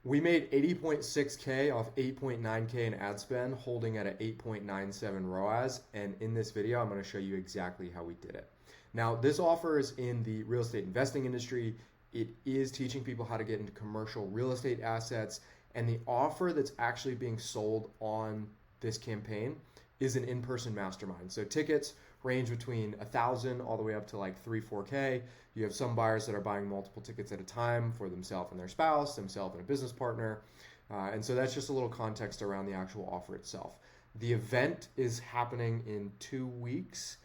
We made 80.6K off 8.9K in ad spend, holding at an 8.97 ROAS. And in this video, I'm going to show you exactly how we did it. Now, this offer is in the real estate investing industry. It is teaching people how to get into commercial real estate assets. And the offer that's actually being sold on this campaign is an in-person mastermind. So tickets range between 1,000 all the way up to like 3-4K. You have some buyers that are buying multiple tickets at a time for themselves and their spouse, themselves and a business partner. And so that's just a little context around the actual offer itself. The event is happening in 2 weeks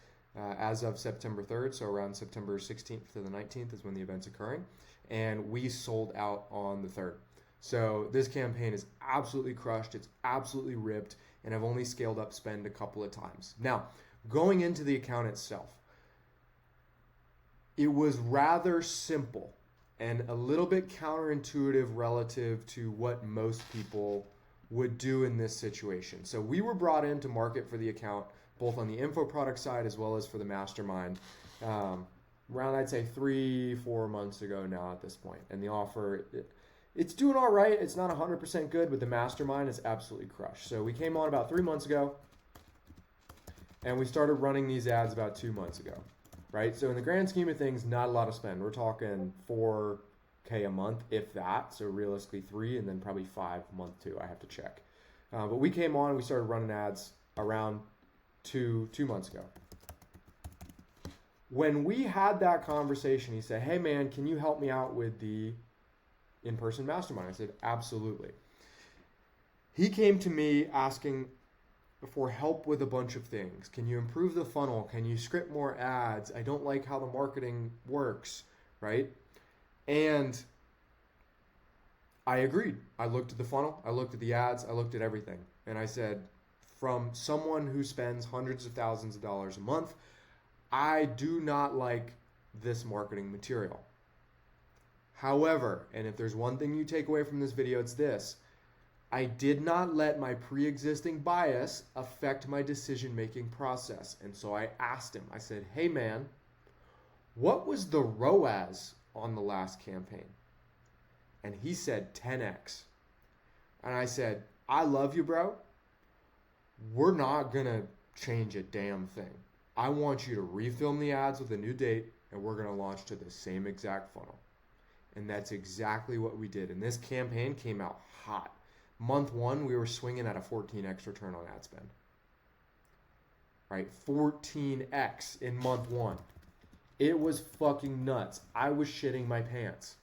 as of September 3rd. So around September 16th to the 19th is when the event's occurring. And we sold out on the 3rd. So this campaign is absolutely crushed. It's absolutely ripped. And I've only scaled up spend a couple of times. Now, going into the account itself, it was rather simple and a little bit counterintuitive relative to what most people would do in this situation. So we were brought in to market for the account, both on the info product side as well as for the mastermind, around I'd say 3-4 months ago now at this point. And the offer, it's doing all right. It's not 100% good, but the mastermind is absolutely crushed. So we came on about 3 months ago, and we started running these ads about 2 months ago, right? So in the grand scheme of things, not a lot of spend. We're talking 4K a month, if that. So realistically 3, and then probably 5 month 2. I have to check. But we came on, we started running ads around two months ago. When we had that conversation, he said, "Hey man, can you help me out with the in-person mastermind?" I said, "Absolutely." He came to me asking for help with a bunch of things. Can you improve the funnel? Can you script more ads? I don't like how the marketing works, right? And I agreed. I looked at the funnel, I looked at the ads, I looked at everything. And I said, from someone who spends hundreds of thousands of dollars a month, I do not like this marketing material. However, and if there's one thing you take away from this video, it's this: I did not let my pre-existing bias affect my decision-making process. And so I asked him, I said, "Hey man, what was the ROAS on the last campaign?" And he said 10x. And I said, "I love you, bro. We're not gonna change a damn thing. I want you to refilm the ads with a new date, and we're gonna launch to the same exact funnel." And that's exactly what we did. And this campaign came out hot. Month 1, we were swinging at a 14x return on ad spend. Right? 14x in month 1. It was fucking nuts. I was shitting my pants.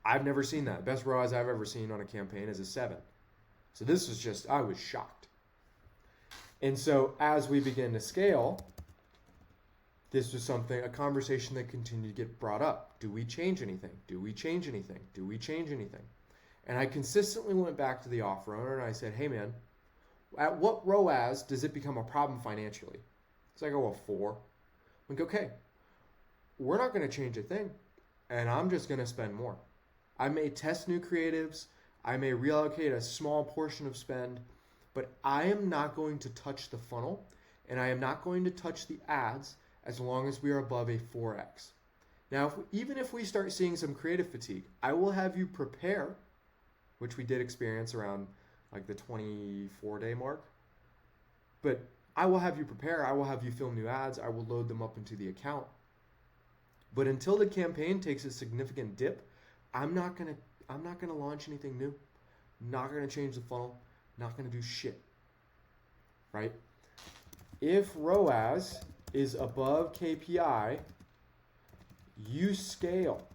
I've never seen that. Best ROAS I've ever seen on a campaign is a 7. So this was just, I was shocked. And so as we began to scale, this was a conversation that continued to get brought up. Do we change anything? Do we change anything? Do we change anything? And I consistently went back to the offer owner and I said, "Hey man, at what ROAS does it become a problem financially?" So I go, "Well, 4. I'm like, "Okay, we're not going to change a thing, and I'm just going to spend more. I may test new creatives, I may reallocate a small portion of spend, but I am not going to touch the funnel, and I am not going to touch the ads as long as we are above a 4x. Now, even if we start seeing some creative fatigue, I will have you prepare," which we did experience around like the 24-day mark. "But I will have you prepare. I will have you film new ads. I will load them up into the account. But until the campaign takes a significant dip, I'm not gonna launch anything new. Not gonna change the funnel. Not gonna do shit." Right? If ROAS is above KPI, you scale.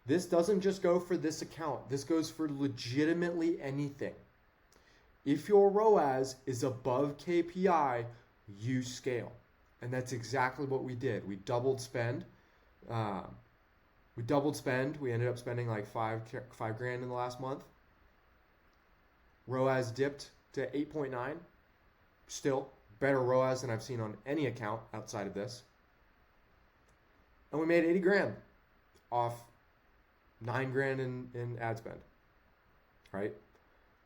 This doesn't just go for this account. This goes for legitimately anything. If your ROAS is above KPI, you scale. And that's exactly what we did. We doubled spend. We ended up spending like five grand in the last month. ROAS dipped to 8.9. Still better ROAS than I've seen on any account outside of this. And we made 80 grand off 9 grand in ad spend, right?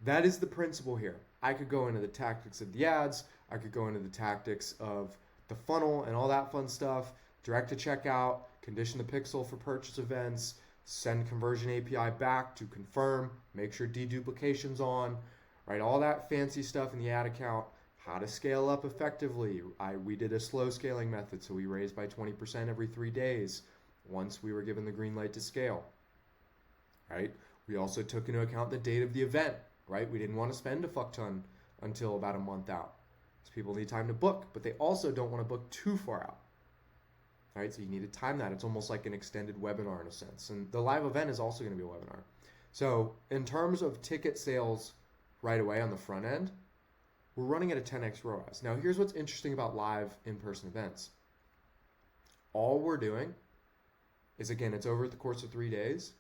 That is the principle here. I could go into the tactics of the ads. I could go into the tactics of the funnel and all that fun stuff, direct to checkout, condition the pixel for purchase events, send conversion API back to confirm, make sure deduplication's on, right? All that fancy stuff in the ad account, how to scale up effectively. We did a slow scaling method, so we raised by 20% every 3 days once we were given the green light to scale, right? We also took into account the date of the event, right? We didn't want to spend a fuck ton until about a month out. So people need time to book, but they also don't want to book too far out. Right, so you need to time that. It's almost like an extended webinar in a sense. And the live event is also going to be a webinar. So in terms of ticket sales right away on the front end, we're running at a 10x ROAS. Now here's what's interesting about live in-person events. All we're doing is, again, it's over the course of 3 days.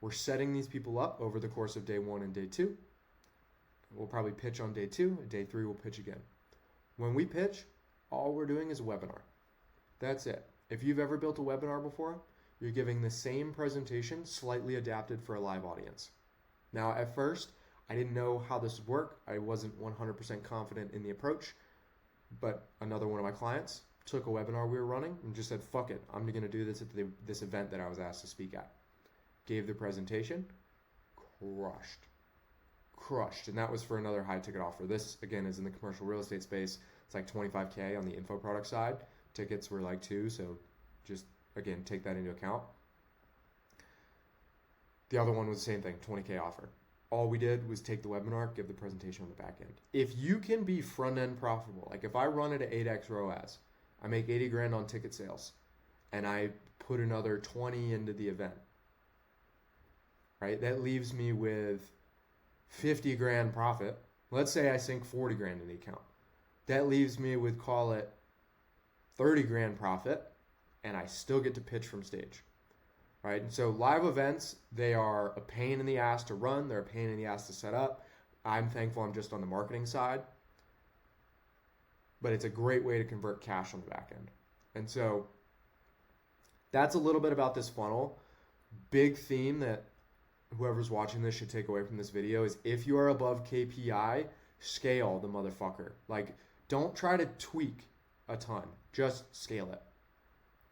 We're setting these people up over the course of day 1 and day 2. We'll probably pitch on day 2. Day 3 we'll pitch again. When we pitch, all we're doing is a webinar. That's it. If you've ever built a webinar before, you're giving the same presentation slightly adapted for a live audience. Now, at first, I didn't know how this would work. I wasn't 100% confident in the approach, but another one of my clients took a webinar we were running and just said, fuck it, I'm going to do this at this event that I was asked to speak at. Gave the presentation, crushed. And that was for another high ticket offer. This, again, is in the commercial real estate space. It's like $25K on the info product side. Tickets were like 2, so just, again, take that into account. The other one was the same thing, 20K offer. All we did was take the webinar, give the presentation on the back end. If you can be front end profitable, like if I run it at 8x ROAS, I make 80 grand on ticket sales, and I put another 20 into the event, right? That leaves me with 50 grand profit. Let's say I sink 40 grand in the account. That leaves me with, call it, 30 grand profit, and I still get to pitch from stage, right? And so live events, they are a pain in the ass to run. They're a pain in the ass to set up. I'm thankful I'm just on the marketing side, but it's a great way to convert cash on the back end. And so that's a little bit about this funnel. Big theme that whoever's watching this should take away from this video is if you are above KPI, scale the motherfucker. Like, don't try to tweak a ton, just scale it.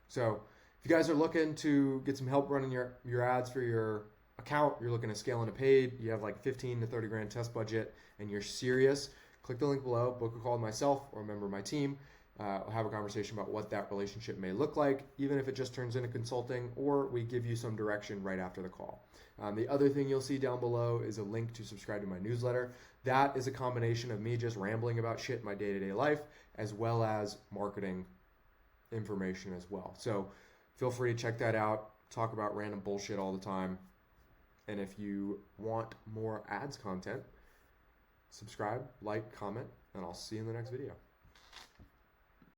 So if you guys are looking to get some help running your ads for your account, you're looking to scale into paid, you have like 15 to 30 grand test budget, and you're serious, click the link below, book a call with myself or a member of my team. We'll have a conversation about what that relationship may look like, even if it just turns into consulting, or we give you some direction right after the call. The other thing you'll see down below is a link to subscribe to my newsletter. That is a combination of me just rambling about shit in my day-to-day life, as well as marketing information as well. So feel free to check that out. Talk about random bullshit all the time. And if you want more ads content, subscribe, like, comment, and I'll see you in the next video.